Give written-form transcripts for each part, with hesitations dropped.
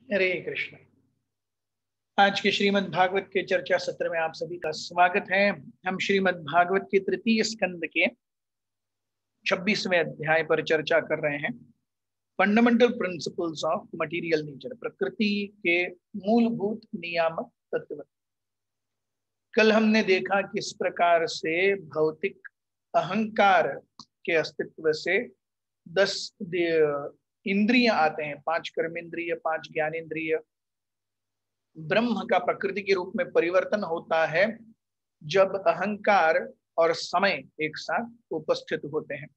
हरे कृष्ण। आज के श्रीमद् भागवत के चर्चा सत्र में आप सभी का स्वागत है। हम श्रीमद् भागवत के तृतीय स्कंद के 26वें अध्याय पर चर्चा कर रहे हैं। Fundamental principles of material nature, प्रकृति के मूलभूत नियामक तत्व। कल हमने देखा किस प्रकार से भौतिक अहंकार के अस्तित्व से 10 इंद्रिय आते हैं, 5 कर्मेंद्रिय, 5 ज्ञानेन्द्रिय। ब्रह्म का प्रकृति के रूप में परिवर्तन होता है जब अहंकार और समय एक साथ उपस्थित होते हैं।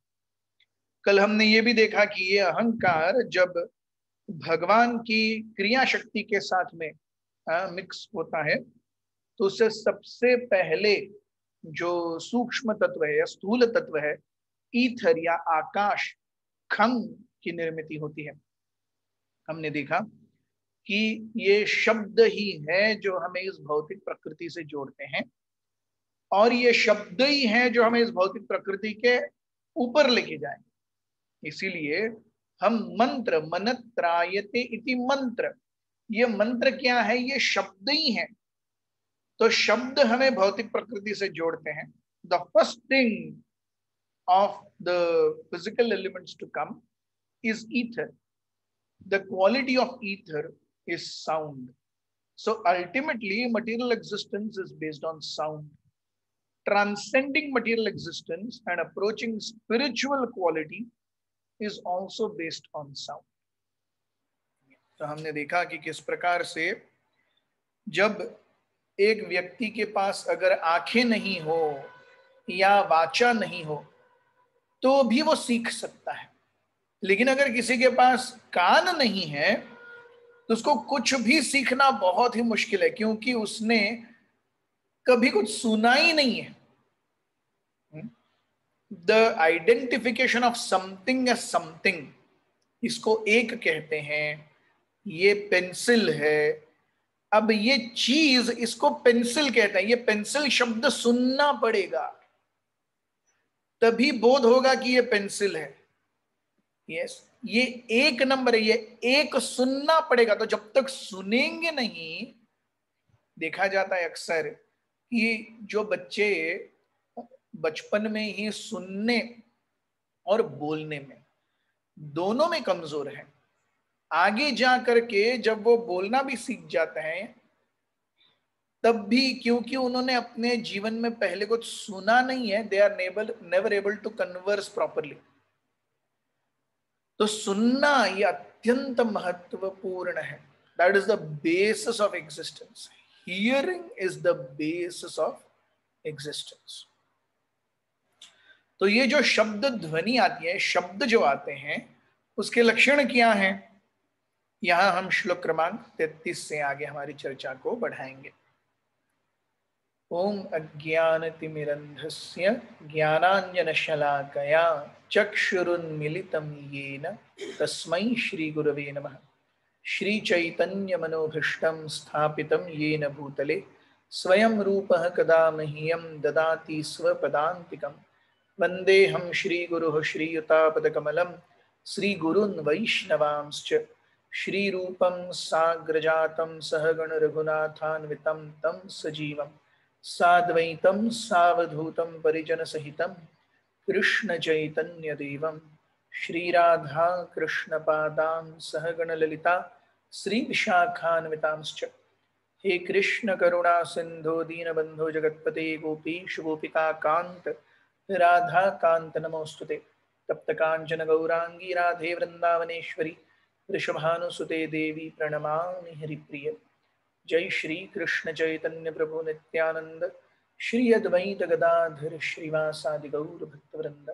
कल हमने ये भी देखा कि ये अहंकार जब भगवान की क्रिया शक्ति के साथ में मिक्स होता है तो उससे सबसे पहले जो सूक्ष्म तत्व है या स्थूल तत्व है, ईथर या आकाश खंग की निर्मित होती है। हमने देखा कि ये शब्द ही है जो हमें इस भौतिक प्रकृति से जोड़ते हैं और ये शब्द ही है जो हमें इस भौतिक प्रकृति के ऊपर लेके जाएंगे। इसीलिए हम मंत्र मनत्रायते इति मंत्र, ये मंत्र क्या है? ये शब्द ही है। तो शब्द हमें भौतिक प्रकृति से जोड़ते हैं। The first thing of the physical elements to come is ether. The quality of ether is sound. So ultimately, material existence is based on sound. Transcending material existence and approaching spiritual quality is also based on sound. तो हमने देखा कि किस प्रकार से जब एक व्यक्ति के पास अगर आंखें नहीं हो या वाचा नहीं हो तो भी वो सीख सकता है, लेकिन अगर किसी के पास कान नहीं है तो उसको कुछ भी सीखना बहुत ही मुश्किल है, क्योंकि उसने कभी कुछ सुना ही नहीं है। The identification of something as something, इसको एक कहते हैं। ये पेंसिल है, अब ये चीज इसको पेंसिल कहते हैं। ये पेंसिल शब्द सुनना पड़ेगा तभी बोध होगा कि ये पेंसिल है। यस, ये एक नंबर है, ये एक सुनना पड़ेगा। तो जब तक सुनेंगे नहीं, देखा जाता है अक्सर कि जो बच्चे बचपन में ही सुनने और बोलने में दोनों में कमजोर हैं, आगे जा करके जब वो बोलना भी सीख जाते हैं तब भी, क्योंकि उन्होंने अपने जीवन में पहले कुछ सुना नहीं है, they are never able to converse properly. तो सुनना ये अत्यंत महत्वपूर्ण है। That is the basis of existence. Hearing is the basis of existence. तो ये जो शब्द ध्वनि आती है, शब्द जो आते हैं, उसके लक्षण क्या हैं? यहां हम श्लोक क्रमांक 33 से आगे हमारी चर्चा को बढ़ाएंगे। ओम अज्ञानतिमिरन्धस्य ज्ञानाञ्जनशलाकया चक्षुरुन्मीलितं येन तस्मै श्रीगुरवे नमः। श्रीचैतन्यमनोभीष्टं स्थापितं येन भूतले स्वयं रूपः कदा मह्यं ददाति स्वपदान्तिकं। वन्देऽहं श्रीगुरुः श्रीयुतापदकमलं श्रीगुरून् वैष्णवांश्च। श्रीरूपं साग्रजातं सहगण रघुनाथान्वितं तं सजीवं साद्वैतं सावधूतं परिजन सहितं कृष्ण चैतन्य देवं श्रीराधा कृष्ण पादान् सहगण ललिता श्री विशाखान्वितांश्च। हे कृष्ण करुणा सिंधु दीनबंधु जगत्पते गोपीश गोपिका कांत राधा कांत नमोस्तुते। तप्त कांचन गौरांगी राधे वृंदावनेश्वरी वृषभानुसुते देवी प्रणमामि हरिप्रिय। जय श्री कृष्ण चैतन्य प्रभु नित्यानंद श्री अद्वैत गदाधर श्रीवासादि गौर भक्तवृंद।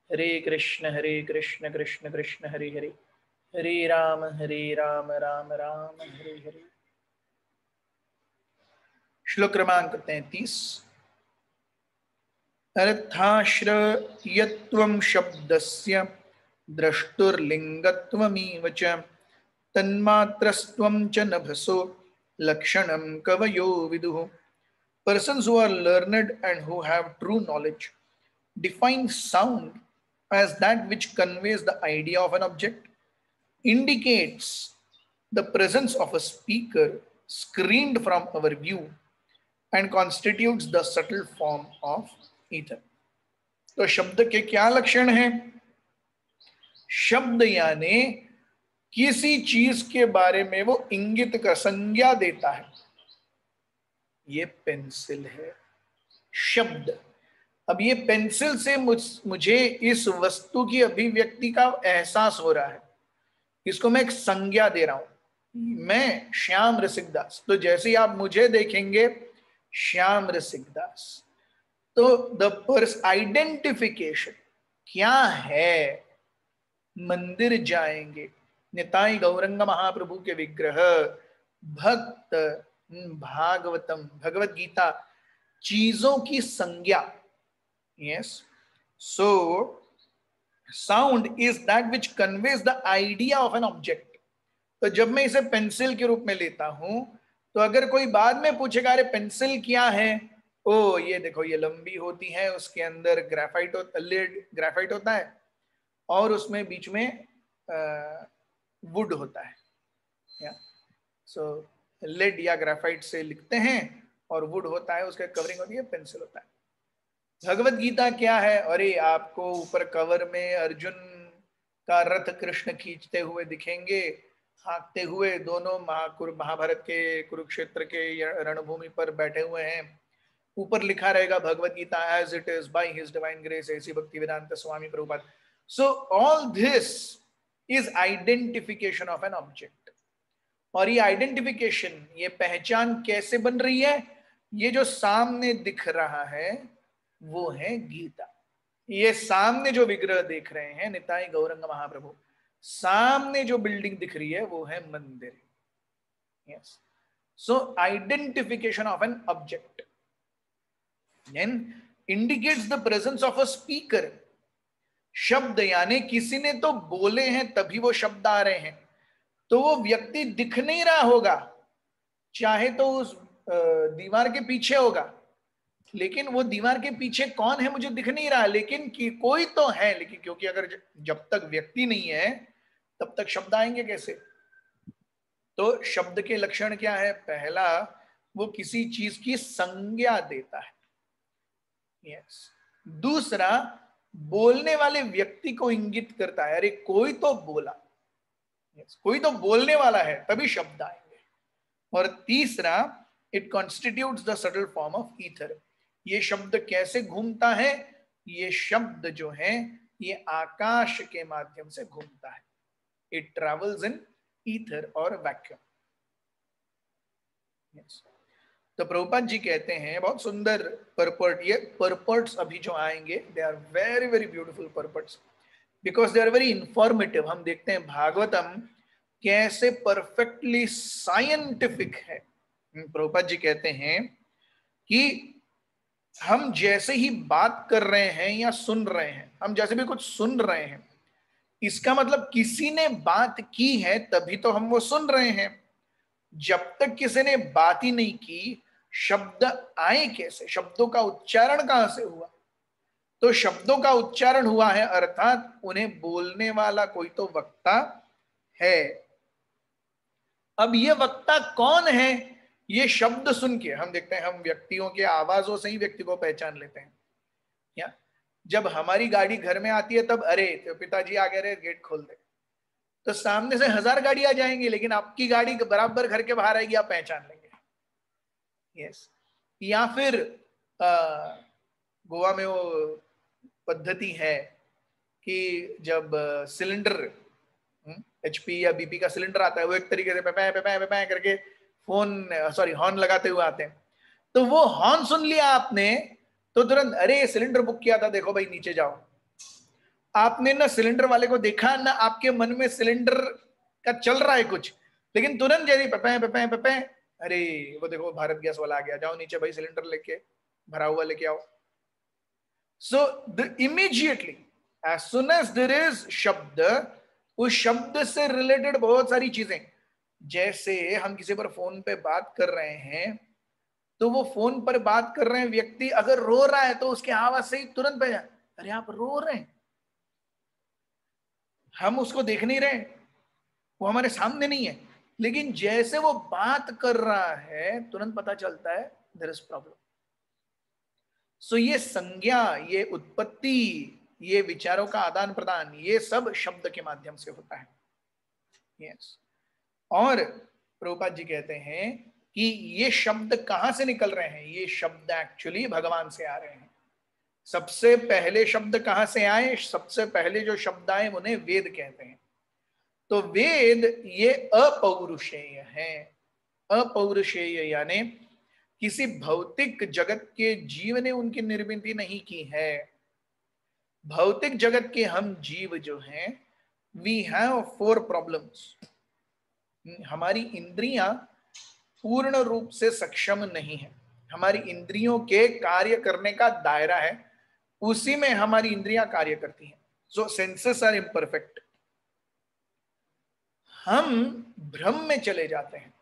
हरे कृष्ण कृष्ण कृष्ण हरे हरे, हरे राम राम राम हरे हरे। श्लोक क्रमांक 33। अर्थाश्रयत्वं शब्दस्य द्रष्टुर्लिंगत्वमेव च तन्मात्रस्त्वं च नभसो लक्षणं कवयो विदुः। Persons who are learned and who have true knowledge define sound as that which conveys the idea of an object, indicates the presence of a speaker screened from our view and constitutes the subtle form of ether. तो शब्द के क्या लक्षण हैं? शब्द यानी किसी चीज के बारे में वो इंगित का संज्ञा देता है। ये पेंसिल है, शब्द। अब ये पेंसिल से मुझे इस वस्तु की अभिव्यक्ति का एहसास हो रहा है, इसको मैं एक संज्ञा दे रहा हूं। मैं श्याम रसिकदास, तो जैसे ही आप मुझे देखेंगे श्याम रसिकदास, तो द पर्स आइडेंटिफिकेशन क्या है? मंदिर जाएंगे, निताई गौरंग महाप्रभु के विग्रह, भक्त, भागवतम, भगवत गीता, चीजों की संज्ञा। Yes, so sound is that which conveys the idea of an object. तो जब मैं इसे पेंसिल के रूप में लेता हूं, तो अगर कोई बाद में पूछेगा अरे पेंसिल क्या है, ओ ये देखो ये लंबी होती है, उसके अंदर ग्रेफाइट लेड ग्रेफाइट होता है और उसमें बीच में वुड होता है। या सो लेड या ग्रेफाइट से लिखते हैं और वुड होता है, उसका कवरिंग होती है, पेंसिल होता है। भगवत गीता क्या है? अरे आपको ऊपर कवर में अर्जुन का रथ कृष्ण खींचते हुए दिखेंगे, हाँकते हुए, दोनों महाभारत के कुरुक्षेत्र के रणभूमि पर बैठे हुए हैं। ऊपर लिखा रहेगा Bhagavad Gita as it is by his divine grace, A C Bhaktivedanta Swami Prabhupada. So all this is identification of an object. और ये आइडेंटिफिकेशन, ये पहचान कैसे बन रही है? ये जो सामने दिख रहा है वो है गीता। ये सामने जो विग्रह देख रहे हैं निताई गौरंग महाप्रभु, सामने जो बिल्डिंग दिख रही है वो है मंदिर। Yes, so identification of an object then indicates the presence of a speaker। शब्द यानी किसी ने तो बोले हैं तभी वो शब्द आ रहे हैं। तो वो व्यक्ति दिख नहीं रहा होगा, चाहे तो उस दीवार के पीछे होगा, लेकिन वो दीवार के पीछे कौन है मुझे दिख नहीं रहा, लेकिन कोई तो है। लेकिन क्योंकि अगर जब तक व्यक्ति नहीं है तब तक शब्द आएंगे कैसे? तो शब्द के लक्षण क्या है? पहला, वो किसी चीज की संज्ञा देता है। यस। दूसरा, बोलने वाले व्यक्ति को इंगित करता है, अरे कोई तो बोला। यस, कोई तो बोलने वाला है, तभी शब्द आएंगे। और तीसरा, it constitutes the subtle form of ether. ये शब्द कैसे घूमता है? ये शब्द जो है ये आकाश के माध्यम से घूमता है। इट ट्रेवल्स इन ईथर और वैक्यूम। यस। तो प्रभुपाद जी कहते हैं, बहुत सुंदर परपर्ट, ये परपर्ट्स अभी जो आएंगे, they are very very beautiful purports because they are very informative. हम देखते हैं भागवतम कैसे परफेक्टली साइंटिफिक है। प्रभुपाद जी कहते हैं कि हम जैसे ही बात कर रहे हैं या सुन रहे हैं, हम जैसे भी कुछ सुन रहे हैं, इसका मतलब किसी ने बात की है तभी तो हम वो सुन रहे हैं। जब तक किसी ने बात ही नहीं की, शब्द आए कैसे? शब्दों का उच्चारण कहां से हुआ? तो शब्दों का उच्चारण हुआ है, अर्थात उन्हें बोलने वाला कोई तो वक्ता है। अब ये वक्ता कौन है? ये शब्द सुन के हम देखते हैं, हम व्यक्तियों के आवाजों से ही व्यक्ति को पहचान लेते हैं। या जब हमारी गाड़ी घर में आती है तब अरे तो पिताजी आ गए, गेट खोल दे। तो सामने से 1000 गाड़ी आ जाएंगी, लेकिन आपकी गाड़ी बराबर घर के बाहर आएगी, आप पहचान लेंगे। यस। या फिर गोवा में वो पद्धति है कि जब सिलेंडर एचपी या बीपी का सिलेंडर आता है, वो एक तरीके से पे पे करके हॉर्न लगाते हुए आते हैं। तो वो हॉर्न सुन लिया आपने तो तुरंत अरे सिलेंडर बुक किया था, देखो भाई नीचे जाओ। आपने ना सिलेंडर वाले को देखा, ना आपके मन में सिलेंडर का चल रहा है कुछ, लेकिन तुरंत जैसे पे अरे वो देखो भारत गैस वाला आ गया, जाओ नीचे भाई सिलेंडर लेके भरा हुआ लेके आओ। So immediately as soon as there is शब्द, उस शब्द से रिलेटेड बहुत सारी चीजें, जैसे हम किसी पर फोन पे बात कर रहे हैं, तो वो फोन पर बात कर रहे हैं व्यक्ति अगर रो रहा है तो उसके आवाज से ही तुरंत पहचान, अरे आप रो रहे हैं। हम उसको देख नहीं रहे, वो हमारे सामने नहीं है, लेकिन जैसे वो बात कर रहा है तुरंत पता चलता है देयर इज प्रॉब्लम। सो ये संज्ञा, ये उत्पत्ति, ये विचारों का आदान प्रदान, ये सब शब्द के माध्यम से होता है। यस। और प्रभुपाद जी कहते हैं कि ये शब्द कहां से निकल रहे हैं? ये शब्द एक्चुअली भगवान से आ रहे हैं। सबसे पहले शब्द कहां से आए? सबसे पहले जो शब्द आए उन्हें वेद कहते हैं। तो वेद ये अपौरुषेय है। अपौरुषेय यानी किसी भौतिक जगत के जीव ने उनकी निर्मित नहीं की है। भौतिक जगत के हम जीव जो हैं, वी हैव 4 प्रॉब्लम्स। हमारी इंद्रियां पूर्ण रूप से सक्षम नहीं है। हमारी इंद्रियों के कार्य करने का दायरा है, उसी में हमारी इंद्रियां कार्य करती हैं। सो सेंसेस आर इम्परफेक्ट। हम भ्रम में चले जाते हैं।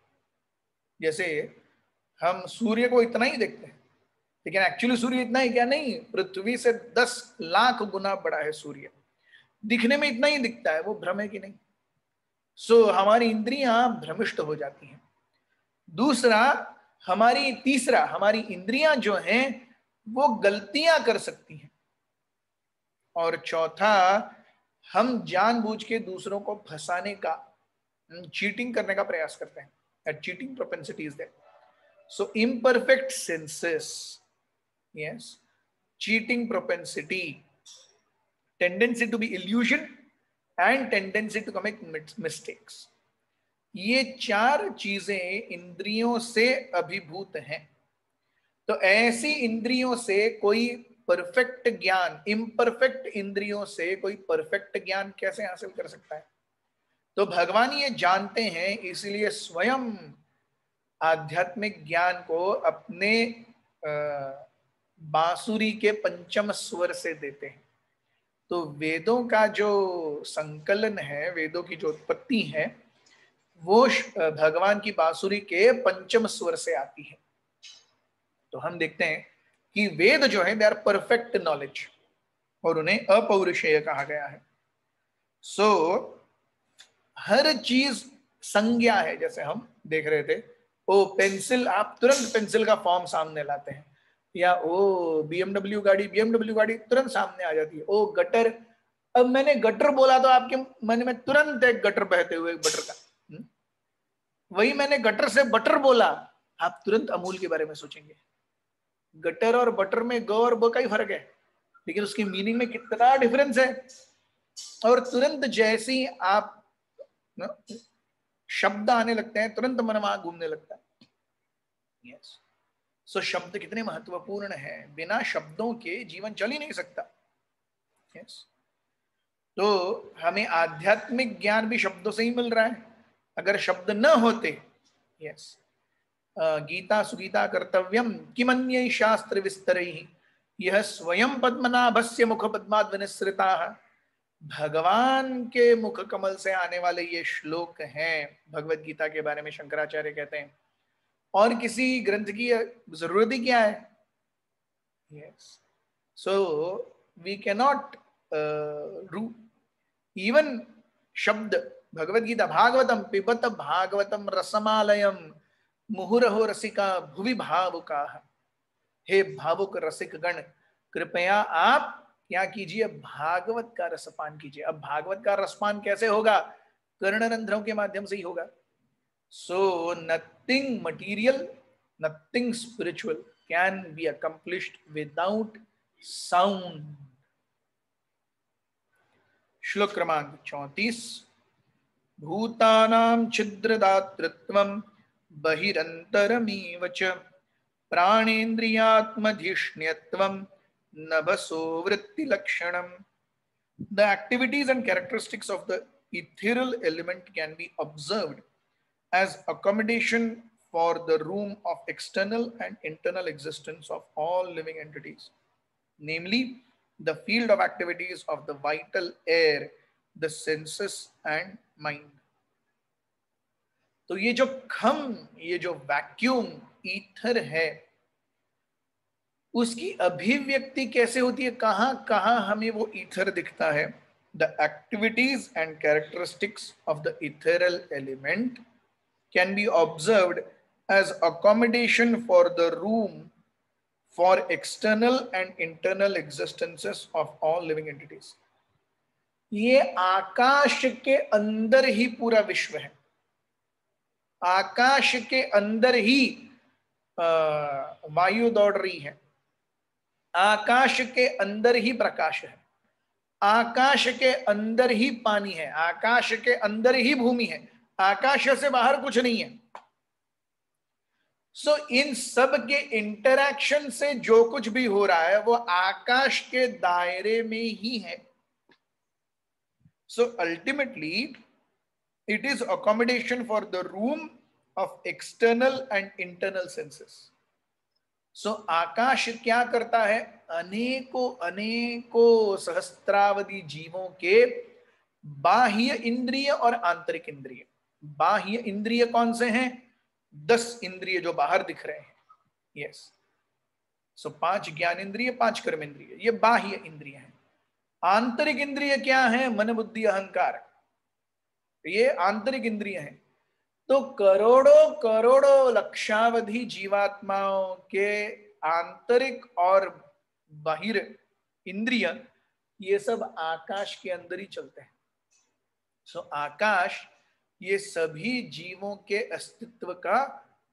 जैसे हम सूर्य को इतना ही देखते हैं, लेकिन एक्चुअली सूर्य इतना ही क्या? नहीं, पृथ्वी से 10 लाख गुना बड़ा है सूर्य। दिखने में इतना ही दिखता है, वो भ्रम है कि नहीं? सो हमारी इंद्रियां भ्रमिष्ट हो जाती हैं। तीसरा हमारी इंद्रियां जो हैं वो गलतियां कर सकती हैं। और चौथा, हम जानबूझ के दूसरों को फंसाने का, चीटिंग करने का प्रयास करते हैं। That cheating propensity is there. So imperfect senses, yes, cheating propensity, tendency to be illusion and tendency to commit mistakes. ये 4 चीजें इंद्रियों से अभिभूत हैं। तो ऐसी इंद्रियों से कोई परफेक्ट ज्ञान, इम्परफेक्ट इंद्रियों से कोई परफेक्ट ज्ञान कैसे हासिल कर सकता है? तो भगवान ये जानते हैं, इसलिए स्वयं आध्यात्मिक ज्ञान को अपने बांसुरी के पंचम स्वर से देते हैं। तो वेदों का जो संकलन है, वेदों की जो उत्पत्ति है, वो भगवान की बांसुरी के पंचम स्वर से आती है। तो हम देखते हैं कि वेद जो है दे आर परफेक्ट नॉलेज और उन्हें अपौरुषेय कहा गया है। सो हर चीज संज्ञा है। जैसे हम देख रहे थे, ओ पेंसिल, आप तुरंत पेंसिल का फॉर्म सामने लाते हैं, या ओ BMW गाड़ी तुरंत सामने आ जाती है। ओ गटर, अब मैंने गटर बोला तो आपके मन में तुरंत एक गटर बहते हुए बटर का, वही मैंने गटर से बटर बोला, आप तुरंत अमूल के बारे में सोचेंगे। गटर और बटर में ग और ब का ही फर्क है, लेकिन उसकी मीनिंग में कितना डिफरेंस है। और तुरंत जैसे ही आप शब्द आने लगते हैं, तुरंत मन वहां घूमने लगता है। यस। सो शब्द कितने महत्वपूर्ण है। बिना शब्दों के जीवन चल ही नहीं सकता। यस। तो हमें आध्यात्मिक ज्ञान भी शब्दों से ही मिल रहा है। अगर शब्द न होते, यस, गीता सुगीता कर्तव्यम किमन्यै शास्त्र विस्तरैः यह स्वयं पद्मनाभस्य मुख पद्माद् विनिसृताः। भगवान के मुख कमल से आने वाले ये श्लोक हैं भगवत गीता के बारे में, शंकराचार्य कहते हैं। और किसी ग्रंथ की जरूरत ही क्या है? Yes. So we cannot even शब्द, भगवत गीता, भागवतम पिबत भागवतम रसमालयम मुहुरहो रसिका भुवि भावुका। हे भावुक रसिक गण, कृपया आप क्या कीजिए? भागवत का रसपान कीजिए। अब भागवत का रसपान कैसे होगा? कर्णरंध्रों के माध्यम से ही होगा। So nothing material, nothing spiritual can be accomplished without sound. श्लोक क्रमांक 34। भूतानां छिद्रदातृत्वं बहिरंतरमीव च प्राणेन्द्रियात्मधिष्ण्यत्वं नभसो वृत्तिलक्षणम्। The activities and characteristics of the ethereal element can be observed as accommodation for the room of external and internal existence of all living entities, namely the field of activities of the vital air, the senses and mind. तो ये जो खम, ये जो vacuum ether है, उसकी अभिव्यक्ति कैसे होती है? कहां कहां हमें वो ईथर दिखता है? The activities and characteristics of the ethereal element can be observed as accommodation for the room for external and internal existences of all living entities. ये आकाश के अंदर ही पूरा विश्व है, आकाश के अंदर ही वायु दौड़ रही है, आकाश के अंदर ही प्रकाश है, आकाश के अंदर ही पानी है, आकाश के अंदर ही भूमि है, आकाश से बाहर कुछ नहीं है। सो इन सब के इंटरैक्शन से जो कुछ भी हो रहा है वो आकाश के दायरे में ही है। So ultimately it is accommodation for the room of external and internal senses. So आकाश क्या करता है? अनेकों अनेकों सहस्त्रावधि जीवों के बाह्य इंद्रिय और आंतरिक इंद्रिय। बाह्य इंद्रिय कौन से हैं? 10 इंद्रिय जो बाहर दिख रहे हैं। यस, सो 5 ज्ञान इंद्रिय, 5 कर्म इंद्रिय, ये बाह्य इंद्रिय हैं। आंतरिक इंद्रिय क्या है? मन बुद्धि अहंकार, ये आंतरिक इंद्रिय हैं। तो करोड़ों करोड़ों लक्षावधि जीवात्माओं के आंतरिक और बाहिर इंद्रिय ये सब आकाश के अंदर ही चलते हैं। सो आकाश ये सभी जीवों के अस्तित्व का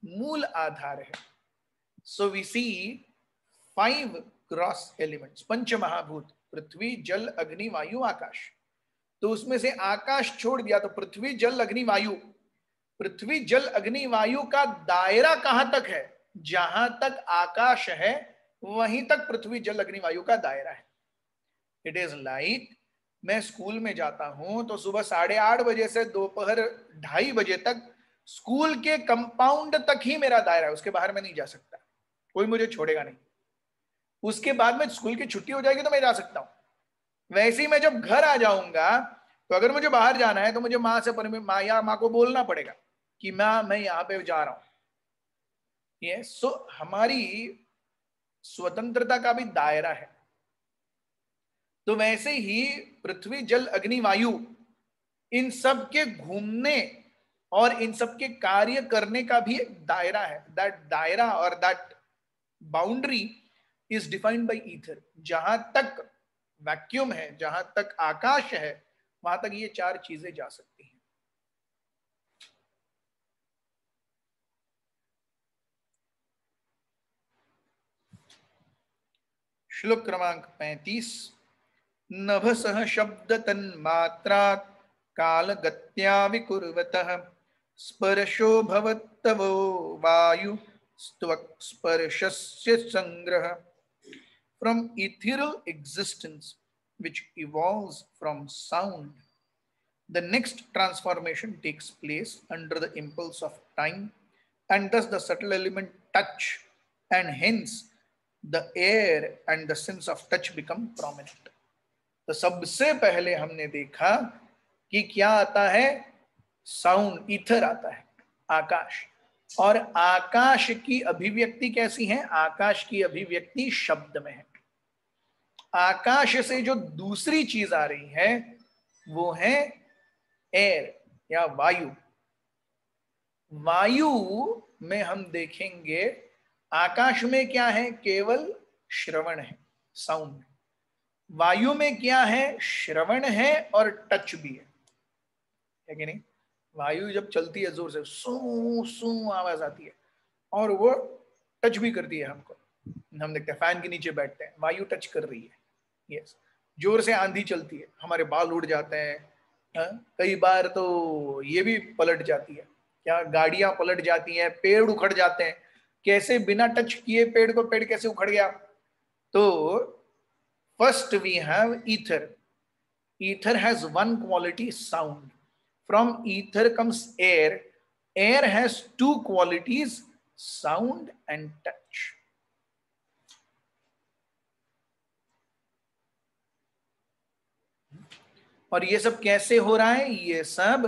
मूल आधार है। So we see 5 gross elements, पंच महाभूत, पृथ्वी जल अग्नि वायु आकाश। तो उसमें से आकाश छोड़ दिया तो पृथ्वी जल अग्नि वायु। पृथ्वी जल अग्नि वायु का दायरा कहां तक है? जहां तक आकाश है वहीं तक पृथ्वी जल अग्नि वायु का दायरा है। इट इज लाइक मैं स्कूल में जाता हूं तो सुबह 8:30 बजे से दोपहर 2:30 बजे तक स्कूल के कंपाउंड तक ही मेरा दायरा है, उसके बाहर मैं नहीं जा सकता, कोई मुझे छोड़ेगा नहीं। उसके बाद में स्कूल की छुट्टी हो जाएगी तो मैं जा सकता हूं। वैसे ही मैं जब घर आ जाऊंगा तो अगर मुझे बाहर जाना है तो मुझे माँ से माँ को बोलना पड़ेगा कि मैं यहाँ पे जा रहा हूं। ये सो हमारी स्वतंत्रता का भी दायरा है। तो वैसे ही पृथ्वी जल अग्नि वायु इन सब के घूमने और इन सब के कार्य करने का भी एक दायरा है। दैट दायरा और that boundary is defined by ether. जहां तक वैक्यूम है, जहां तक आकाश है, वहां तक ये 4 चीजें जा सकती हैं। श्लोक क्रमांक 35। नभसः शब्द तन्मात्रात् कालगत्या विकुर्वतः स्पर्शो भवत्तवो वायु स्पर्शस्य संग्रह। From ethereal existence which evolves from sound, the next transformation takes place under the impulse of time, and thus the subtle element touch, and hence the air and the sense of touch become prominent. तो सबसे पहले हमने देखा कि क्या आता है? Sound, ether आता है, आकाश। और आकाश की अभिव्यक्ति कैसी है? आकाश की अभिव्यक्ति शब्द में है। आकाश से जो दूसरी चीज आ रही है वो है एयर या वायु। वायु में हम देखेंगे आकाश में क्या है? केवल श्रवण है, साउंड। वायु में क्या है? श्रवण है और टच भी है कि नहीं? वायु जब चलती है जोर से सू सू आवाज आती है और वो टच भी करती है हमको। हम देखते हैं फैन के नीचे बैठते हैं, वायु टच कर रही है। यस, जोर से आंधी चलती है, हमारे बाल उड़ जाते हैं। कई बार तो ये भी पलट जाती है, क्या गाड़ियां पलट जाती हैं, पेड़ उखड़ जाते हैं। कैसे बिना टच किए पेड़ को पेड़ कैसे उखड़ गया? तो first we have ether. Ether has one quality, sound. From ether comes air. Air has 2 qualities, sound and touch. और ये सब कैसे हो रहा है? ये सब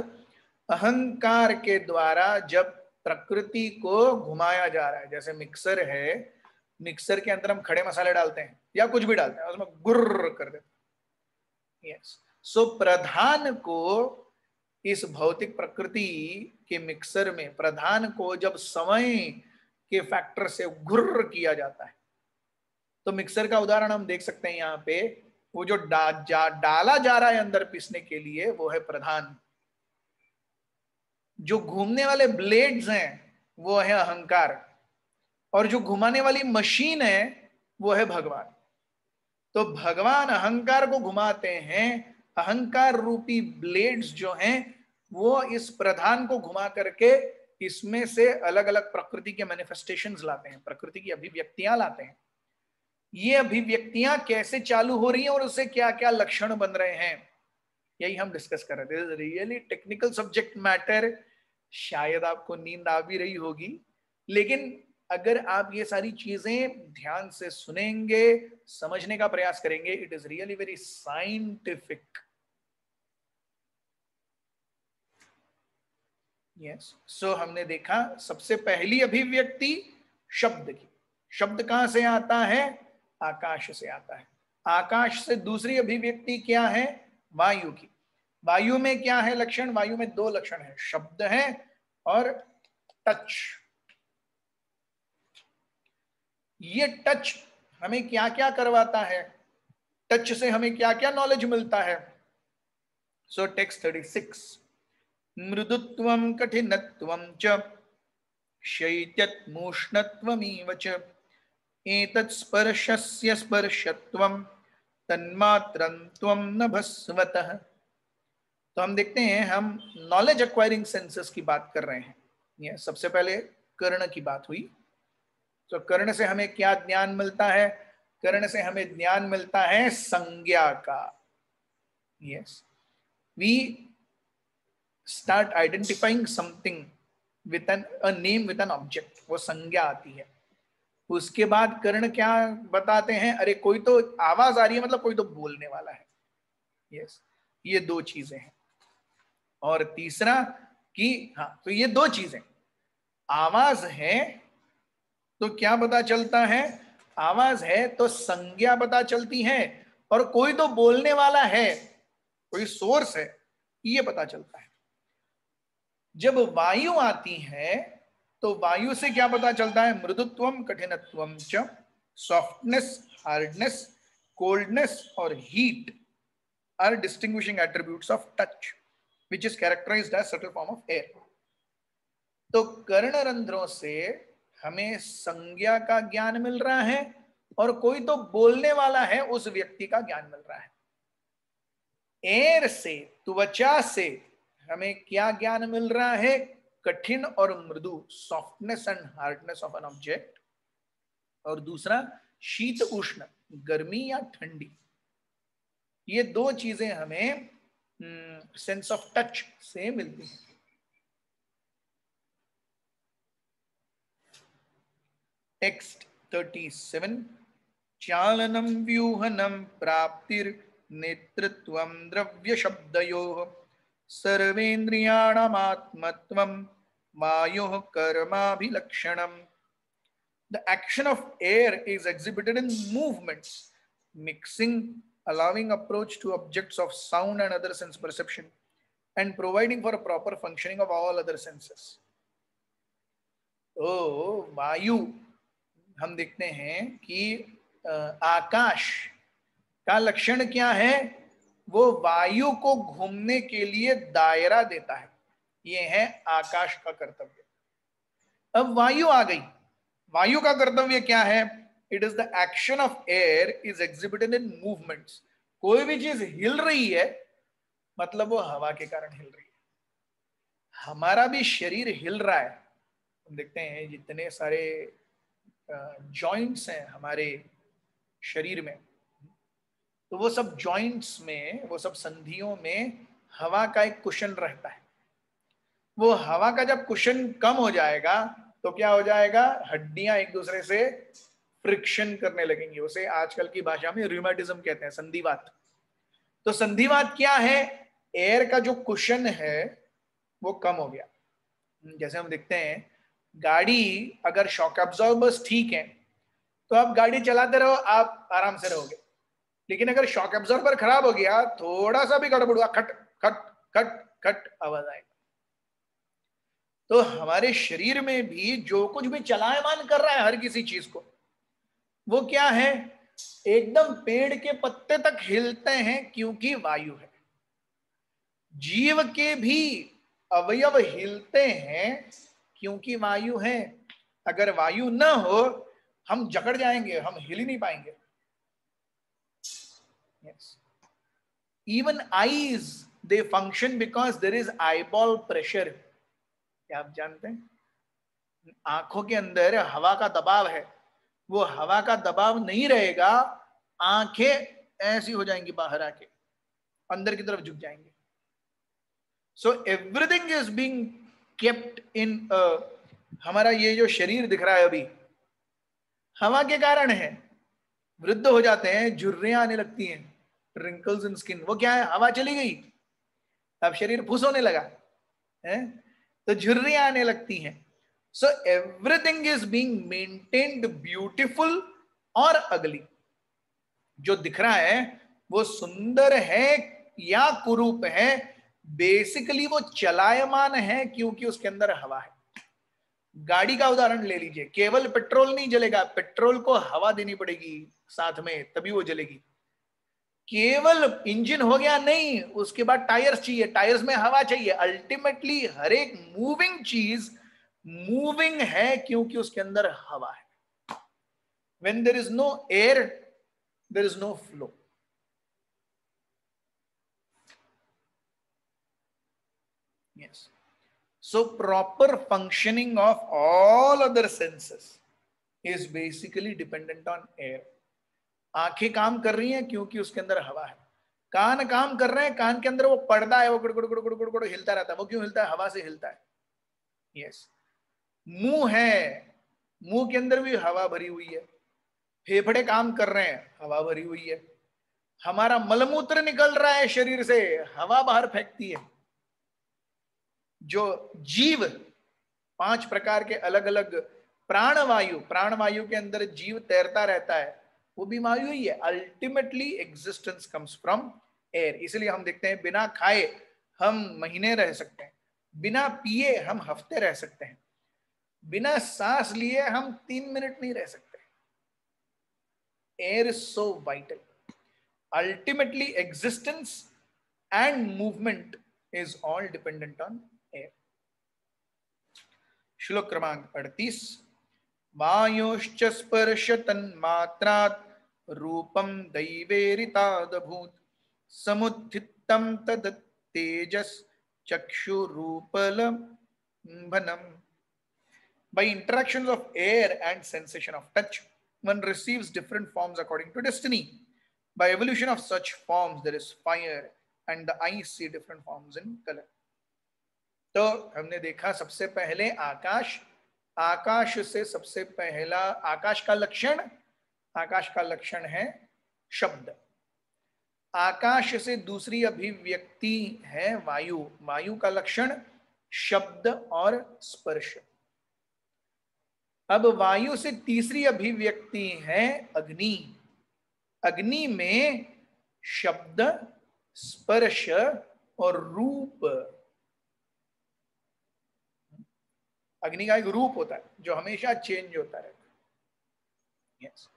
अहंकार के द्वारा जब प्रकृति को घुमाया जा रहा है। जैसे मिक्सर है, मिक्सर के अंदर हम खड़े मसाले डालते हैं या कुछ भी डालते हैं, उसमें गुर्र कर देते हैं। यस, सो प्रधान को इस भौतिक प्रकृति के मिक्सर में प्रधान को जब समय के फैक्टर से घुर्र किया जाता है, तो मिक्सर का उदाहरण हम देख सकते हैं यहाँ पे, वो जो डाला जा रहा है अंदर पीसने के लिए वो है प्रधान, जो घूमने वाले ब्लेड्स हैं वो है अहंकार, और जो घुमाने वाली मशीन है वो है भगवान। तो भगवान अहंकार को घुमाते हैं, अहंकार रूपी ब्लेड्स जो हैं वो इस प्रधान को घुमा करके इसमें से अलग अलग प्रकृति के मैनिफेस्टेशंस लाते हैं, प्रकृति की अभिव्यक्तियां लाते हैं। ये अभिव्यक्तियां कैसे चालू हो रही हैं और उससे क्या क्या लक्षण बन रहे हैं, यही हम डिस्कस कर रहे थे। रियली टेक्निकल सब्जेक्ट मैटर, शायद आपको नींद आ भी रही होगी, लेकिन अगर आप ये सारी चीजें ध्यान से सुनेंगे, समझने का प्रयास करेंगे, it is really very scientific. Yes, so हमने देखा सबसे पहली अभिव्यक्ति शब्द की। शब्द कहां से आता है? आकाश से आता है। आकाश से दूसरी अभिव्यक्ति क्या है? वायु की। वायु में क्या है लक्षण? वायु में दो लक्षण है, शब्द है और टच। ये टच हमें क्या क्या करवाता है? टच से हमें क्या क्या नॉलेज मिलता है? सो टेक्स्ट 36, मृदुत्वं कठिनत्वं च शैत्यत्मुष्णत्वमिव च एतत् स्पर्शस्य स्पर्शत्वं तन्मात्रं त्वं नभस्वतः। तो हम देखते हैं, हम नॉलेज एक्वायरिंग सेंसेस की बात कर रहे हैं। ये सबसे पहले कर्ण की बात हुई। तो कर्ण से हमें क्या ज्ञान मिलता है? कर्ण से हमें ज्ञान मिलता है संज्ञा का। Yes, we start identifying something with an a name, with an object, वो संज्ञा आती है। उसके बाद कर्ण क्या बताते हैं? अरे कोई तो आवाज आ रही है, मतलब कोई तो बोलने वाला है। यस, ये दो चीजें हैं। और तीसरा कि हाँ, तो ये दो चीजें, आवाज है तो क्या पता चलता है? आवाज है तो संज्ञा पता चलती है, और कोई तो बोलने वाला है, कोई सोर्स है, ये पता चलता है। जब वायु आती है तो वायु से क्या पता चलता है? मृदुत्वम कठिनत्वम च, सॉफ्टनेस, हार्डनेस, कोल्डनेस और heat are distinguishing attributes of touch which is characterized as subtle form of air. तो कर्ण रंध्रों से हमें संज्ञा का ज्ञान मिल रहा है, और कोई तो बोलने वाला है, उस व्यक्ति का ज्ञान मिल रहा है। एयर से, त्वचा से हमें क्या ज्ञान मिल रहा है? कठिन और मृदु, softness and hardness of an object. और दूसरा शीत उष्ण, गर्मी या ठंडी। ये दो चीजें हमें सेंस ऑफ टच से मिलती है। टेक्स्ट 37, चालनम व्यूहनम प्राप्तिर नेतृत्वम द्रव्य शब्दयोः सर्वेन्द्रियाणामात्मत्वं वायोः कर्माभिलक्षणम्। The action of air is exhibited in movements, mixing, allowing approach to objects of sound and other sense perception, and providing for a proper functioning of all other senses. तो वायु हम देखते हैं कि आकाश का लक्षण क्या है? वो वायु को घूमने के लिए दायरा देता है। ये है आकाश का कर्तव्य। अब वायु आ गई। वायु का कर्तव्य क्या है? It is the action of air is exhibited in movements. कोई भी चीज हिल रही है मतलब वो हवा के कारण हिल रही है। हमारा भी शरीर हिल रहा है। हम देखते हैं जितने सारे जॉइंट्स हैं हमारे शरीर में, तो वो सब जॉइंट्स में, वो सब संधियों में हवा का एक कुशन रहता है। वो हवा का जब कुशन कम हो जाएगा तो क्या हो जाएगा? हड्डियां एक दूसरे से फ्रिक्शन करने लगेंगी। उसे आजकल की भाषा में रूमेटिज्म कहते हैं, संधिवात। तो संधिवात क्या है? एयर का जो कुशन है वो कम हो गया। जैसे हम देखते हैं गाड़ी, अगर शॉक एब्जॉर्बर्स ठीक है तो आप गाड़ी चलाते रहो, आप आराम से रहोगे। लेकिन अगर शॉक एब्जॉर्बर खराब हो गया, थोड़ा सा भी गड़बड़ हुआ, खट खट खट खट आवाज आएगा। तो हमारे शरीर में भी जो कुछ भी चलायमान कर रहा है हर किसी चीज को, वो क्या है? एकदम पेड़ के पत्ते तक हिलते हैं क्योंकि वायु है। जीव के भी अवयव हिलते हैं क्योंकि वायु है। अगर वायु न हो हम जकड़ जाएंगे, हम हिल ही नहीं पाएंगे। yes. Even eyes, they function because there is eyeball pressure. क्या आप जानते हैं? आंखों के अंदर हवा का दबाव है, वो हवा का दबाव नहीं रहेगा, आंखें ऐसी हो जाएंगी, बाहर आके अंदर की तरफ झुक जाएंगे। So everything is being kept in. हमारा ये जो शरीर दिख रहा है अभी हवा के कारण है। वृद्ध हो जाते हैं, झुर्रियां आने लगती हैं, रिंकल्स इन स्किन, वो क्या है? हवा चली गई, अब शरीर फुस होने लगा है, तो झुर्रियां आने लगती हैं। So everything is being maintained beautiful और अगली। जो दिख रहा है वो सुंदर है या कुरूप है, बेसिकली वो चलायमान है क्योंकि उसके अंदर हवा है। गाड़ी का उदाहरण ले लीजिए, केवल पेट्रोल नहीं जलेगा, पेट्रोल को हवा देनी पड़ेगी साथ में, तभी वो जलेगी। केवल इंजन हो गया नहीं, उसके बाद टायर्स चाहिए, टायर्स में हवा चाहिए। अल्टीमेटली हर एक मूविंग चीज मूविंग है क्योंकि उसके अंदर हवा है। When there is no air, there is no flow. Yes. So proper functioning of all other senses is basically dependent on air. आंखें काम कर रही हैं क्योंकि उसके अंदर हवा है। कान काम कर रहे हैं, कान के अंदर वो पर्दा है, वो गुड़ गुड़ गुड़ गुड़ गुड़ गुड़ हिलता रहता है। वो क्यों हिलता है? हवा से हिलता है। यस। मुंह है, मुंह के अंदर भी हवा भरी हुई है। फेफड़े काम कर रहे हैं, हवा भरी हुई है। हमारा मलमूत्र निकल रहा है शरीर से, हवा बाहर फेंकती है। जो जीव 5 प्रकार के अलग अलग प्राणवायु, प्राणवायु के अंदर जीव तैरता रहता है, वो भी वायु ही है। Ultimately existence comes from air. इसलिए हम देखते हैं बिना खाए हम महीने रह सकते हैं, बिना पिए हम हफ्ते रह सकते हैं, बिना सांस लिए हम 3 मिनट नहीं रह सकते। Air is so vital. Ultimately existence and movement is all dependent on air. श्लोक क्रमांक 38। वायोश्च स्पर्श तन्मात्रात् रूपम दैवेरितादभूत समुत्थितं तद तेजस चक्षुरूपलंभनम। By interactions of air and sensation of touch, one receives different forms according to destiny. By evolution of such forms, there is fire, and the eyes see different forms in color. तो हमने देखा सबसे पहले आकाश, आकाश से सबसे पहला आकाश का लक्षण, आकाश का लक्षण है शब्द। आकाश से दूसरी अभिव्यक्ति है वायु, वायु का लक्षण शब्द और स्पर्श। अब वायु से तीसरी अभिव्यक्ति है अग्नि। अग्नि में शब्द, स्पर्श और रूप। अग्नि का एक रूप होता है जो हमेशा चेंज होता है। यस।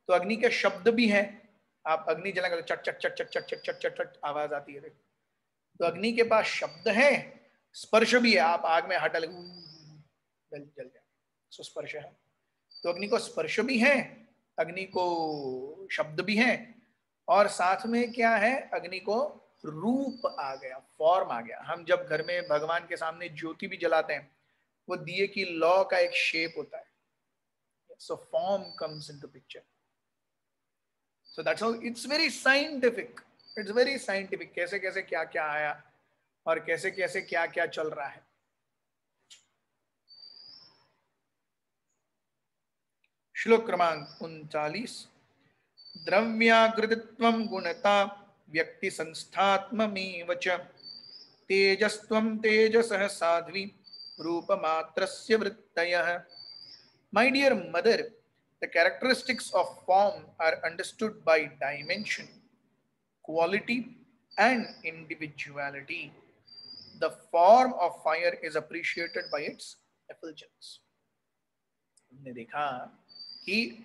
तो अग्नि के शब्द भी हैं। आप अग्नि जलाएंगे तो चट चट चट चट चट चट चट चट चट आवाज आती है। तो अग्नि के पास शब्द है, स्पर्श भी है। आप आग में हाथ डालेंगे जल जाए, सो स्पर्श है। तो अग्नि को स्पर्श भी है, अग्नि को शब्द भी है, और साथ में क्या है? अग्नि को रूप आ गया, फॉर्म आ गया। हम जब घर में भगवान के सामने ज्योति भी जलाते हैं, वो दिए की लौ का एक शेप होता है। So form comes into picture. So that's how it's very scientific. It's very scientific कैसे कैसे क्या क्या आया और कैसे कैसे क्या क्या चल रहा है। श्लोक क्रमांक 39। द्रव्याकृतित्वं गुणता व्यक्ति संस्थात्ममेव च तेजस्त्वं तेजसः Sadhvi रूपमात्रस्य वृत्तयः। My dear mother, the characteristics of form are understood by dimension, quality and individuality. The form of fire is appreciated by its effulgence. हमने देखा कि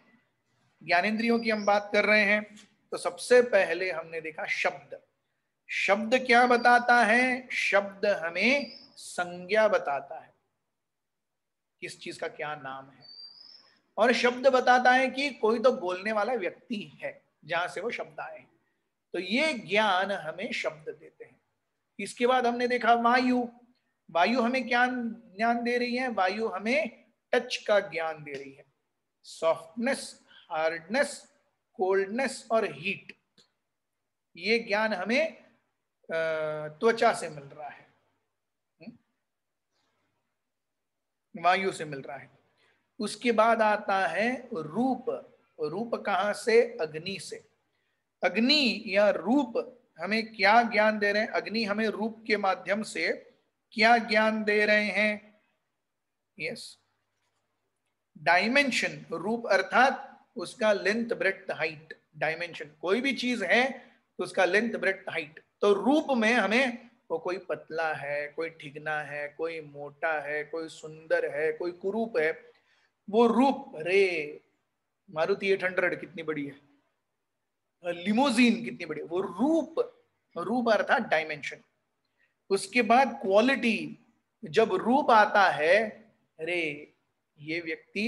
ज्ञानेंद्रियों की हम बात कर रहे हैं, तो सबसे पहले हमने देखा शब्द। शब्द क्या बताता है? शब्द हमें संज्ञा बताता है, किस चीज का क्या नाम है। और शब्द बताता है कि कोई तो बोलने वाला व्यक्ति है, जहां से वो शब्द आए हैं। तो ये ज्ञान हमें शब्द देते हैं। इसके बाद हमने देखा वायु। वायु हमें क्या ज्ञान दे रही है? वायु हमें टच का ज्ञान दे रही है। सॉफ्टनेस, हार्डनेस, कोल्डनेस और हीट, ये ज्ञान हमें त्वचा से मिल रहा है, वायु से मिल रहा है। उसके बाद आता है रूप। रूप कहां से? अग्नि से। अग्नि या रूप हमें क्या ज्ञान दे रहे हैं? अग्नि हमें रूप के माध्यम से क्या ज्ञान दे रहे हैं? Yes, dimension. रूप अर्थात उसका लेंथ, ब्रेड्थ, हाइट। डायमेंशन, कोई भी चीज है तो उसका लेंथ, ब्रेड्थ, हाइट। तो रूप में हमें वो कोई पतला है, कोई ठिगना है, कोई मोटा है, कोई सुंदर है, कोई कुरूप है, वो रूप। अरे मारुति 800 कितनी बड़ी है, लिमोजीन कितनी बड़ी है, वो रूप। रूप अर्थात डायमेंशन। उसके बाद क्वालिटी। जब रूप आता है, अरे ये व्यक्ति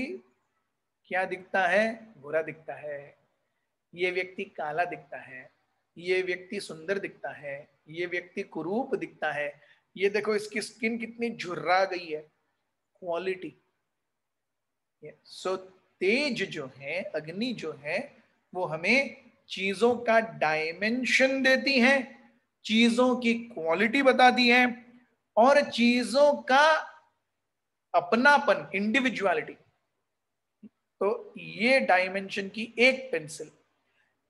क्या दिखता है? गोरा दिखता है, ये व्यक्ति काला दिखता है, ये व्यक्ति सुंदर दिखता है, ये व्यक्ति कुरूप दिखता है, ये देखो इसकी स्किन कितनी झुर्रा गई है। क्वालिटी। सो तेज जो है, अग्नि जो है, वो हमें चीजों का डायमेंशन देती है, चीजों की क्वालिटी बताती है, और चीजों का अपनापन, इंडिविजुअलिटी। तो ये डायमेंशन की एक पेंसिल,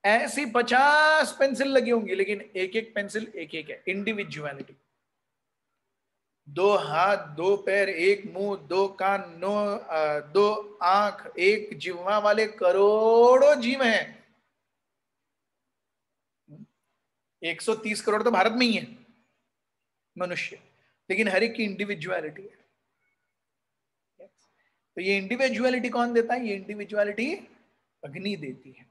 ऐसी 50 पेंसिल लगी होंगी, लेकिन एक एक पेंसिल एक एक है। इंडिविजुअलिटी। 2 हाथ, 2 पैर, 1 मुंह, 2 कान, 2 आंख, 1 जिह्वा वाले करोड़ों जीव हैं। 130 करोड़ तो भारत में ही है मनुष्य, लेकिन हर एक की इंडिविजुअलिटी है। तो ये इंडिविजुअलिटी कौन देता है? ये इंडिविजुअलिटी अग्नि देती है।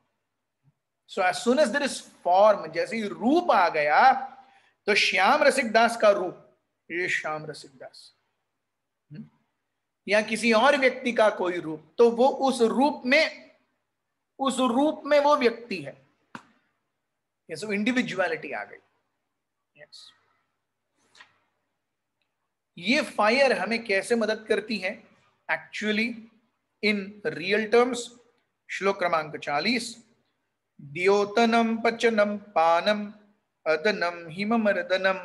So as soon as there is form, जैसे ही रूप आ गया, तो श्याम रसिक दास का रूप, ये श्याम रसिक दास, या किसी और व्यक्ति का कोई रूप, तो वो उस रूप में वो व्यक्ति है। यस, इंडिविजुअलिटी आ गई। यस, ये फायर हमें कैसे मदद करती है एक्चुअली इन रियल टर्म्स? श्लोक क्रमांक 40। द्योतनम पचनम पानम अदनम हिममर्दनम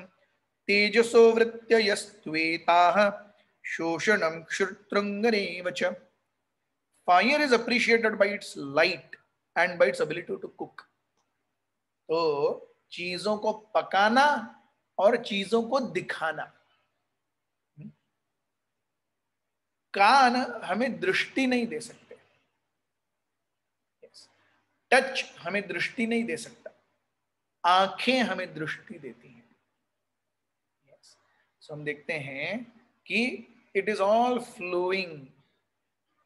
तेजसो वृत्ययस्त्वेताः शोषणम क्षुत्रंगरेव च। Fire is appreciated by its light and by its ability to cook. तो चीजों को पकाना और चीजों को दिखाना। कान हमें दृष्टि नहीं दे सकते, टच हमें दृष्टि नहीं दे सकता, आंखें हमें दृष्टि देती हैं। सो हम देखते हैं कि इट इज ऑल फ्लोइंग।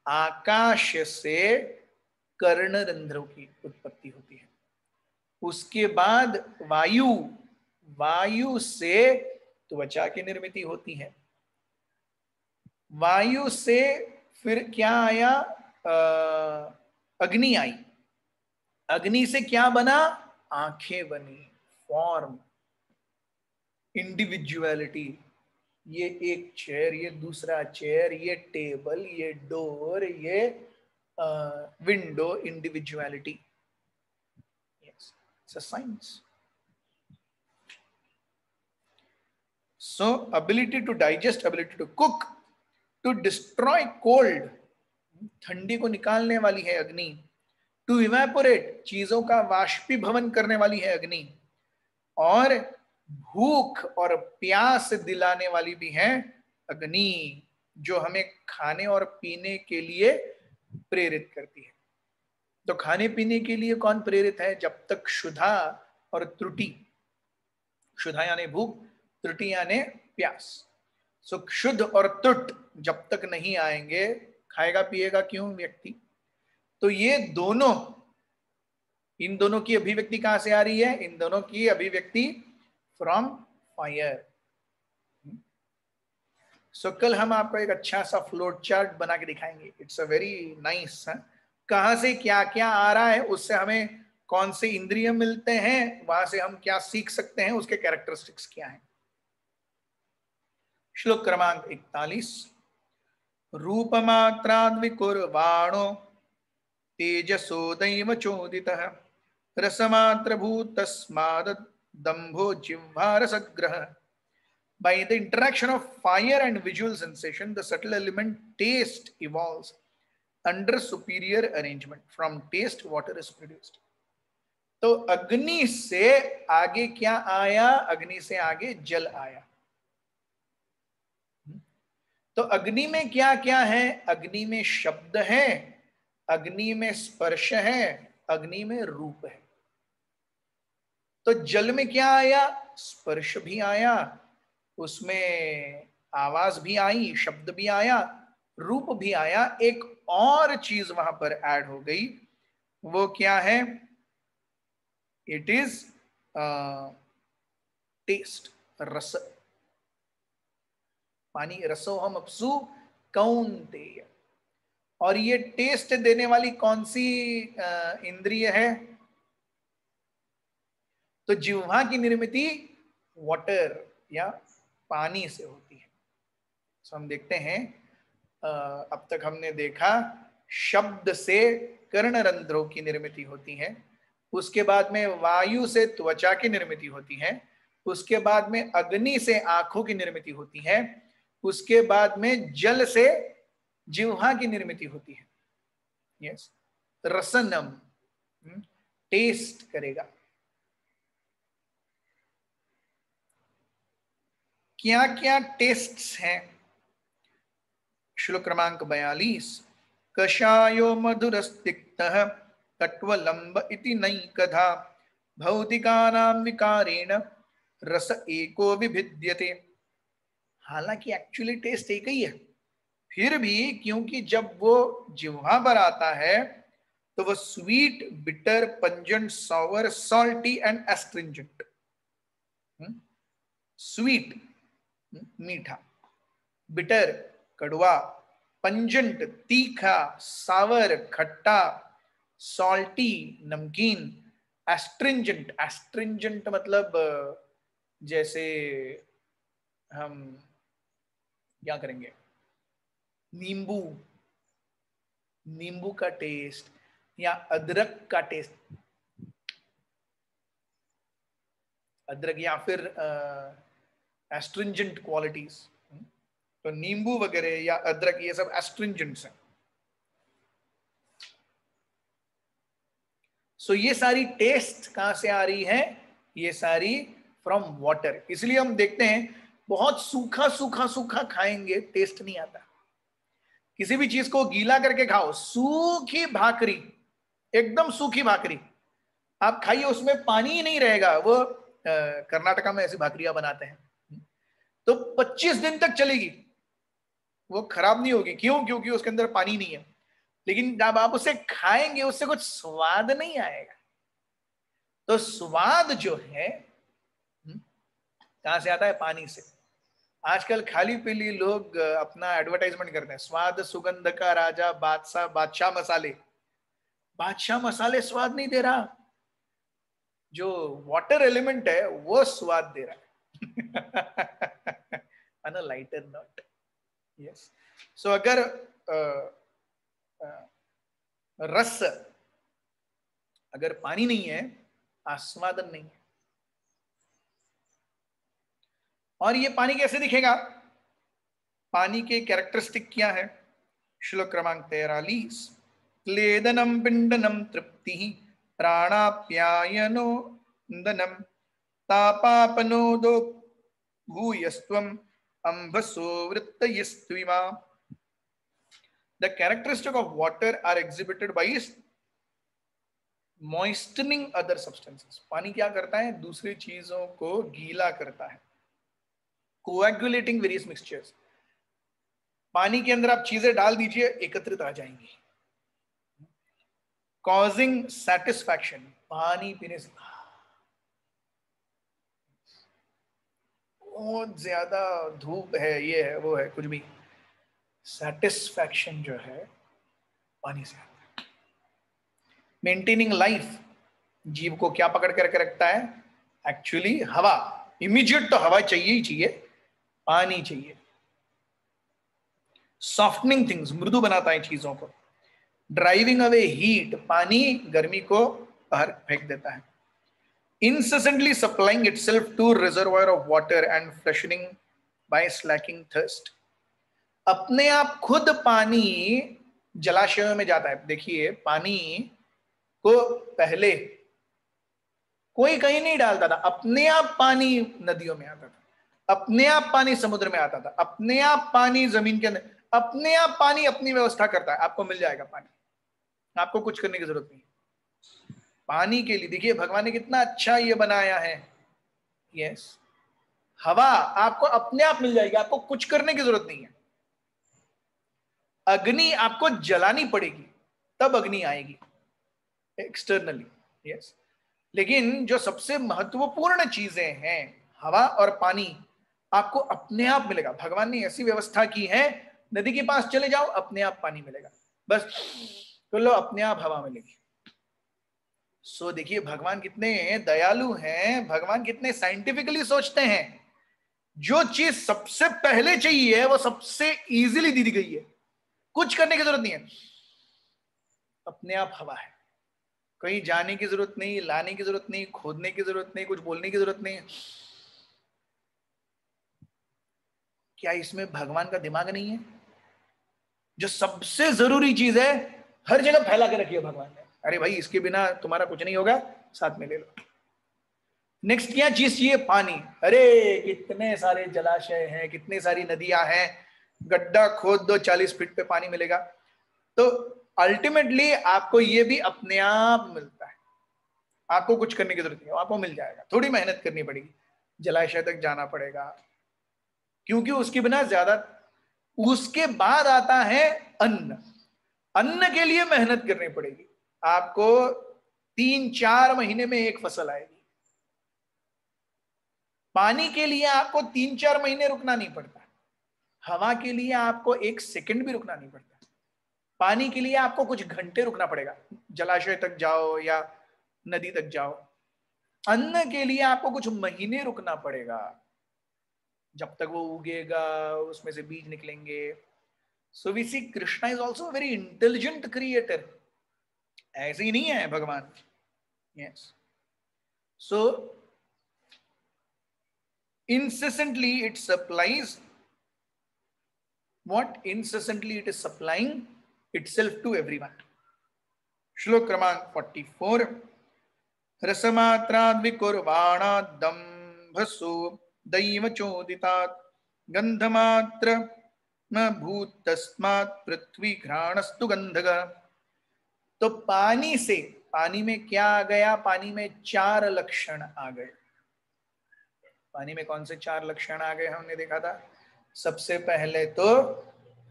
आकाश से कर्णरंध्रों की उत्पत्ति होती है, उसके बाद वायु, वायु से त्वचा की निर्मित होती है, वायु से फिर क्या आया? अग्नि आई, अग्नि से क्या बना? आंखें बनी, फॉर्म, इंडिविजुअलिटी। ये एक चेयर, ये दूसरा चेयर, ये टेबल, ये डोर, ये window, individuality. Yes, it's a science. So ability to digest, ability to cook, to destroy cold, ठंडी को निकालने वाली है अग्नि। टू इवेपोरेट, चीजों का वाष्पीभवन करने वाली है अग्नि। और भूख और प्यास दिलाने वाली भी है अग्नि, जो हमें खाने और पीने के लिए प्रेरित करती है। तो खाने पीने के लिए कौन प्रेरित है? जब तक क्षुधा और त्रुटि, क्षुधा यानी भूख, त्रुटि यानी प्यास। सो क्षुध और त्रुट जब तक नहीं आएंगे खाएगा पिएगा क्यों व्यक्ति। तो ये दोनों, इन दोनों की अभिव्यक्ति कहां से आ रही है? इन दोनों की अभिव्यक्ति फ्रॉम फायर। सो कल हम आपको एक अच्छा सा फ्लोट चार्ट बना के दिखाएंगे। It's a very nice. कहां से क्या क्या आ रहा है, उससे हमें कौन से इंद्रिय मिलते हैं, वहां से हम क्या सीख सकते हैं, उसके कैरेक्टरिस्टिक्स क्या हैं। श्लोक क्रमांक 41। रूपमात्राद्विकुर्वाणो तेजसोदैव चोदितः रसमात्रभूतस्माद् दम्भो जिह्वारसग्रह। By the interaction of fire and visual sensation, the subtle element taste evolves under superior arrangement. From taste, water is produced. तो अग्नि से आगे क्या आया? अग्नि से आगे जल आया। तो अग्नि में क्या क्या है? अग्नि में शब्द है, अग्नि में स्पर्श है, अग्नि में रूप है। तो जल में क्या आया? स्पर्श भी आया, उसमें आवाज भी आई, शब्द भी आया, रूप भी आया। एक और चीज वहां पर ऐड हो गई, वो क्या है? इट इज टेस्ट, रस। पानी रसोहम अपसु कौन्तेय। और ये टेस्ट देने वाली कौन सी इंद्रिय है? तो जिह्वा की निर्मिति वाटर या पानी से होती है। तो हम देखते हैं, अब तक हमने देखा शब्द से कर्णरंध्रों की निर्मिति होती है, उसके बाद में वायु से त्वचा की निर्मिति होती है, उसके बाद में अग्नि से आंखों की निर्मिति होती है, उसके बाद में जल से जिह्वा की निर्मिति होती है। यस, रसनम, टेस्ट करेगा। क्या क्या टेस्ट्स हैं? श्लोक क्रमांक 42। कषायो मधुरस्तिक्तः कट्वलंब इति नैकधा भौतिकानां विकारेण रस एको विभिद्यते। हालांकि एक्चुअली टेस्ट एक ही है, फिर भी क्योंकि जब वो जिह्वा पर आता है तो वो sweet, bitter, pungent, sour, salty and astringent. Sweet मीठा, बिटर कड़वा, पंजेंट तीखा, सावर खट्टा, सॉल्टी नमकीन, एस्ट्रिंजेंट, एस्ट्रिंजेंट मतलब जैसे हम क्या करेंगे, नींबू, नींबू का टेस्ट या अदरक का टेस्ट, अदरक या फिर एस्ट्रिंजेंट क्वालिटीज। तो नींबू वगैरह या अदरक ये सब एस्ट्रिंजेंट्स हैं। सो ये सारी टेस्ट कहां से आ रही है? ये सारी फ्रॉम वाटर। इसलिए हम देखते हैं बहुत सूखा सूखा सूखा खाएंगे टेस्ट नहीं आता। किसी भी चीज को गीला करके खाओ, सूखी भाकरी, एकदम सूखी भाकरी आप खाइए, उसमें पानी ही नहीं रहेगा। वो कर्नाटका में ऐसी भाकरियां बनाते हैं, तो 25 दिन तक चलेगी, वो खराब नहीं होगी। क्यों? क्योंकि उसके अंदर पानी नहीं है। लेकिन जब आप उसे खाएंगे उससे कुछ स्वाद नहीं आएगा। तो स्वाद जो है कहां से आता है? पानी से। आजकल खाली पीली लोग अपना एडवर्टाइजमेंट करते हैं, स्वाद सुगंध का राजा बादशाह, बादशाह मसाले। बादशाह मसाले स्वाद नहीं दे रहा, जो वाटर एलिमेंट है वो स्वाद दे रहा है। On a lighter note, yes. So अगर रस, अगर पानी नहीं है, आस्वादन नहीं है। और ये पानी कैसे दिखेगा? पानी के कैरेक्टरिस्टिक क्या है? श्लोक क्रमांक 43। क्लेदनम पिंडनम तृप्ति प्राणाप्यायनो इंदनम तापापनोदो भूयस्त्वम अंभसो वृत्तयस्त्विमा। The characteristic of water are exhibited by moistening other substances. पानी क्या करता है? दूसरी चीजों को गीला करता है। Coagulating various mixtures. पानी के अंदर आप चीजें डाल दीजिए, एकत्रित आ जाएंगी। कॉजिंग सेटिस्फैक्शन, पानी पीने से बहुत ज्यादा धूप है, ये है वो है, कुछ भी, सेटिस्फैक्शन जो है पानी से आता है। मेंटेनिंग लाइफ, जीव को क्या पकड़ कर रखता है? एक्चुअली हवा। इमीडिएट तो हवा चाहिए ही चाहिए, पानी चाहिए। सॉफ्टनिंग थिंग्स, मृदु बनाता है चीजों को। ड्राइविंग अवे हीट, पानी गर्मी को बाहर फेंक देता है। incessantly supplying itself to reservoir of water and freshening by slacking thirst। अपने आप खुद पानी जलाशयों में जाता है। देखिए, पानी को पहले कोई कहीं नहीं डालता था, अपने आप पानी नदियों में आता था, अपने आप पानी समुद्र में आता था, अपने आप पानी जमीन के अंदर, अपने आप पानी अपनी व्यवस्था करता है। आपको मिल जाएगा पानी, आपको कुछ करने की जरूरत नहीं। पानी के लिए देखिए भगवान ने कितना अच्छा ये बनाया है। यस, हवा आपको अपने आप मिल जाएगी, आपको कुछ करने की जरूरत नहीं है। अग्नि आपको जलानी पड़ेगी, तब अग्नि आएगी एक्सटर्नली। यस, लेकिन जो सबसे महत्वपूर्ण चीजें हैं, हवा और पानी, आपको अपने आप मिलेगा। भगवान ने ऐसी व्यवस्था की है, नदी के पास चले जाओ, अपने आप पानी मिलेगा, बस तो लो, अपने आप हवा मिलेगी। सो देखिए भगवान कितने दयालु हैं, भगवान कितने साइंटिफिकली सोचते हैं। जो चीज सबसे पहले चाहिए वो सबसे इजीली दी गई है, कुछ करने की जरूरत नहीं है, अपने आप हवा है। कहीं जाने की जरूरत नहीं, लाने की जरूरत नहीं, खोदने की जरूरत नहीं, कुछ बोलने की जरूरत नहीं। क्या इसमें भगवान का दिमाग नहीं है? जो सबसे जरूरी चीज है हर जगह फैला के रखी है भगवान ने। अरे भाई, इसके बिना तुम्हारा कुछ नहीं होगा, साथ में ले लो। नेक्स्ट क्या चीज चाहिए? पानी। अरे कितने सारे जलाशय हैं, कितनी सारी नदियां हैं, गड्ढा खोद दो, 40 फीट पे पानी मिलेगा। तो अल्टीमेटली आपको ये भी अपने आप मिलता है, आपको कुछ करने की जरूरत नहीं है, आपको मिल जाएगा। थोड़ी मेहनत करनी पड़ेगी, जलाशय तक जाना पड़ेगा, क्योंकि उसके बिना ज्यादा। उसके बाद आता है अन्न। अन्न के लिए मेहनत करनी पड़ेगी आपको, 3-4 महीने में एक फसल आएगी। पानी के लिए आपको 3-4 महीने रुकना नहीं पड़ता, हवा के लिए आपको 1 सेकंड भी रुकना नहीं पड़ता, पानी के लिए आपको कुछ घंटे रुकना पड़ेगा, जलाशय तक जाओ या नदी तक जाओ। अन्न के लिए आपको कुछ महीने रुकना पड़ेगा, जब तक वो उगेगा, उसमें से बीज निकलेंगे। So we see Krishna is also very intelligent creator, ऐसे ही नहीं है भगवान। Yes, so incessantly it supplies what? Incessantly it is supplying itself to everyone। श्लोक क्रमांक 44। रसमात्राद् विकुर्वाणाद् दम्भसु दैव चोदितात् गंधमात्र न भूत तस्मात् पृथ्वी घ्राणस्तु गंधग। तो पानी से, पानी में क्या आ गया? पानी में 4 लक्षण आ गए। पानी में कौन से 4 लक्षण आ गए? हमने देखा था, सबसे पहले तो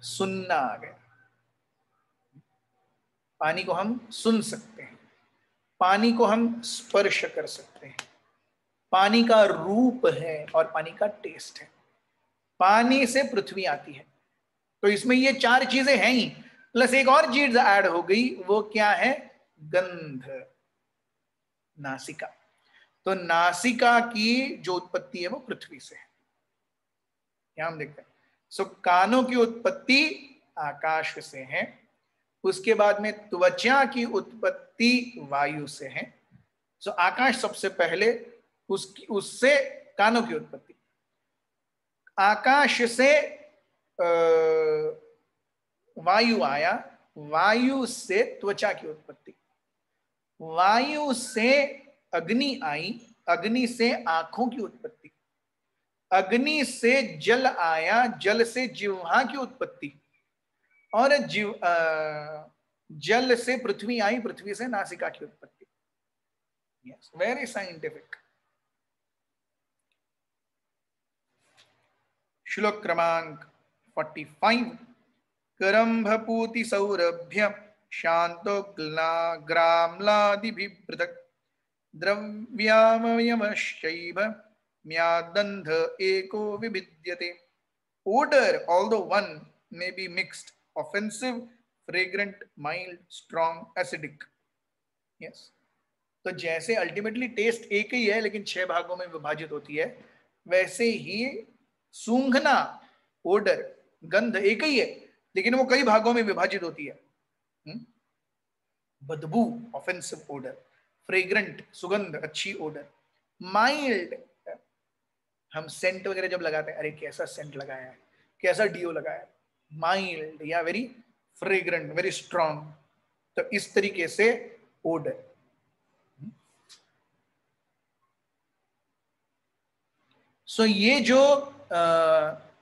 सुनना आ गया, पानी को हम सुन सकते हैं, पानी को हम स्पर्श कर सकते हैं, पानी का रूप है और पानी का टेस्ट है। पानी से पृथ्वी आती है, तो इसमें ये 4 चीजें हैं ही, प्लस एक और चीज ऐड हो गई, वो क्या है? गंध, नासिका। तो नासिका की जो उत्पत्ति है वो पृथ्वी से है, यहां हम देखते हैं। सो कानों की उत्पत्ति आकाश से है, उसके बाद में त्वचा की उत्पत्ति वायु से है। सो आकाश सबसे पहले, उससे कानों की उत्पत्ति, आकाश से वायु आया, वायु से त्वचा की उत्पत्ति, वायु से अग्नि आई, अग्नि से आंखों की उत्पत्ति, अग्नि से जल आया, जल से जिह्वा की उत्पत्ति, और जल से पृथ्वी आई, पृथ्वी से नासिका की उत्पत्ति। Yes, very scientific. श्लोक क्रमांक 45। करंभपूति सौरभ्य शांतो ग्राम्लादिभिः पृथक् द्रव्यामयमश्चैव म्यादन्ध एको विभिद्यते। Odor, although one may be mixed, offensive, fragrant, mild, strong, acidic. Yes. तो जैसे अल्टीमेटली टेस्ट एक ही है लेकिन 6 भागों में विभाजित होती है, वैसे ही सूंघना, ओडर, गंध एक ही है लेकिन वो कई भागों में विभाजित होती है। बदबू, ऑफेंसिव ओडर, फ्रेग्रेंट, सुगंध, अच्छी ओडर, माइल्ड, हम सेंट वगैरह जब लगाते हैं, अरे कैसा सेंट लगाया है, कैसा डीओ लगाया है, माइल्ड या वेरी फ्रेग्रेंट, वेरी स्ट्रॉन्ग। तो इस तरीके से ओडर। सो ये जो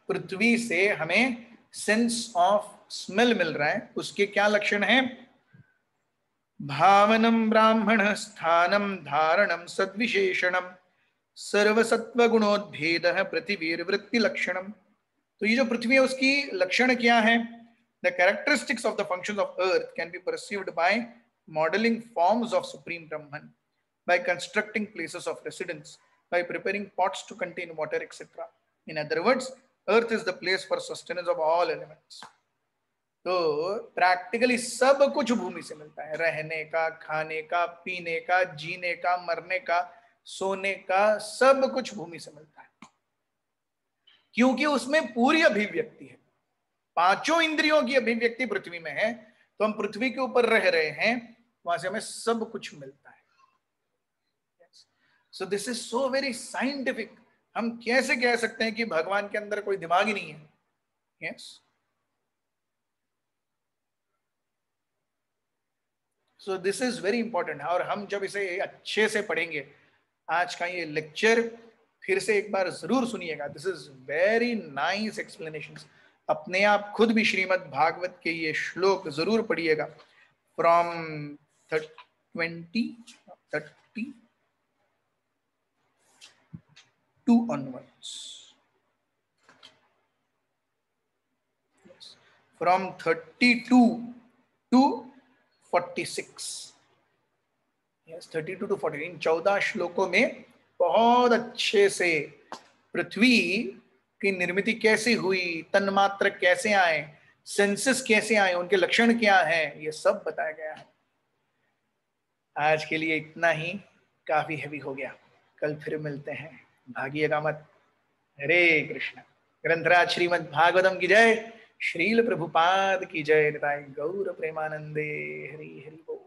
पृथ्वी से हमें सेंस ऑफ स्मेल मिल रहा है, उसके क्या लक्षण हैं? भावनम ब्राह्मण स्थानम धारणम सद्विशेषणम सर्वसत्व गुणोद्भेद पृथ्वीर्वृत्ति लक्षणम। तो ये जो पृथ्वी है उसकी लक्षण क्या है? The characteristics of the functions of earth can be perceived by modelling forms of supreme Brahman, by constructing places of residence, by preparing pots to contain water etcetera. In other words, earth is the place for sustenance of all elements. तो practically सब कुछ भूमि से मिलता है, रहने का, खाने का, पीने का, जीने का, मरने का, सोने का, सब कुछ भूमि से मिलता है क्योंकि उसमें पूरी अभिव्यक्ति है। 5 इंद्रियों की अभिव्यक्ति पृथ्वी में है, तो हम पृथ्वी के ऊपर रह रहे हैं, वहां से हमें सब कुछ मिलता है। So this is so very scientific. हम कैसे कह सकते हैं कि भगवान के अंदर कोई दिमाग ही नहीं है? Yes. So this is very important. और हम जब इसे अच्छे से पढ़ेंगे, आज का ये लेक्चर फिर से एक बार जरूर सुनिएगा। This is very nice explanation. अपने आप खुद भी श्रीमद् भागवत के ये श्लोक जरूर पढ़िएगा from 32 onwards, from 32 to 46। yes, 32 to 40। इन 14 श्लोकों में बहुत अच्छे से पृथ्वी की निर्मिति कैसे हुई, तन्मात्र कैसे आए, सेंसेस कैसे आए, उनके लक्षण क्या हैं, ये सब बताया गया है। आज के लिए इतना ही काफी हैवी हो गया, कल फिर मिलते हैं, भागिएगा मत। हरे कृष्ण। ग्रंथराज श्रीमद् भागवतम की जय, श्रील प्रभुपाद की जय, निताई गौर प्रेमानंदे। हरि हरि बोल।